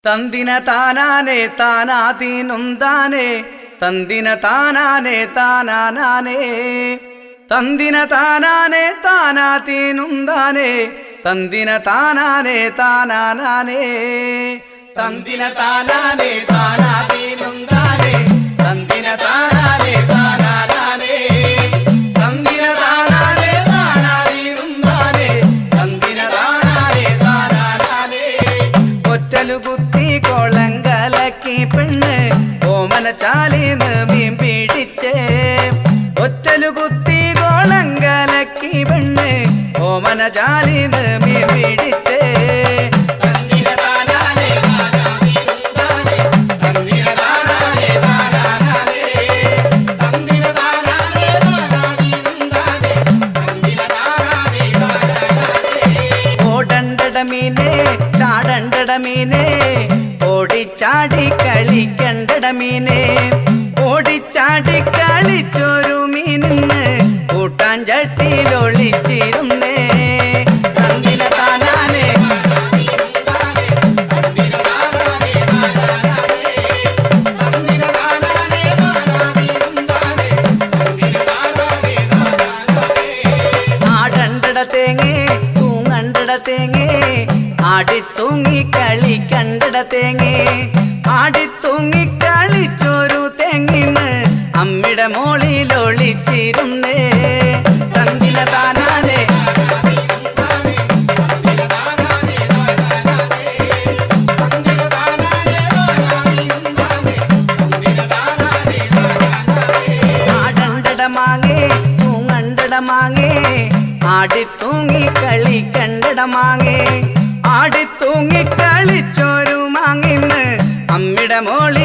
തന്തിന താനാനെ താനാതീനുന്താനെ തന്തിന താനാനെ താനാനാനേ തന്തിന താനാനെ താനാതീനുന്താനെ തന്തിന താനാനെ താനാനാനേ തന്തിന താനാനെ താനാതീനുന്താനെ തന്തിന താനാനെ താനാനാനേ തന്തിന താനാനെ താനാതീനുന്താനെ തന്തിന താനാനെ താനാനാനേ ഒറ്റലുകുത്തി കൊളങ്കലക്കി പെണ്ണ് ഓമന ചാലിന്ന് മീൻ പിടിച്ചേ ഒറ്റലുകുത്തി കൊളങ്കലക്കി പെണ്ണ് ഓമന ചാലിന്ന് മീൻ പിടിച്ചേ തന്തിന താനാനെ താനാതീനുന്താനെ തന്തിന താനാനെ താനാനാനേ തന്തിന താനാനെ താനാതീനുന്താനെ തന്തിന താനാനെ താനാനാനേ ഓടണ്ടട മീനേ ചാടണ്ടട മീനേ ഓടിച്ചാടി കളിക്കണ്ടട മീനേ ഓടിച്ചാടി കളിച്ചൊരു മീനിന്ന് കൂട്ടാഞ്ചട്ടിയിലൊളിച്ചിരുന്നേ തന്തിന താനാനെ ആടണ്ടട തേങ്ങേ തൂങ്ങണ്ടട തേങ്ങേ ആടിത്തൂങ്ങി കളിക്കണ്ടട തേങ്ങേ ആടിത്തൂങ്ങി കളിച്ചൊരു തെങ്ങിന്ന് അമ്മിടെ മോളിലൊളിച്ചിരുന്നേ തന്തിന താനാനെ ആടണ്ടട മാങ്ങേ തൂങ്ങണ്ടട മാങ്ങേ ആടിത്തൂങ്ങി കളിക്കണ്ടട മാങ്ങേ ആടിത്തൂങ്ങി കളിച്ചൊരു മാങ്ങിന്ന് അമ്മിടെ മോളി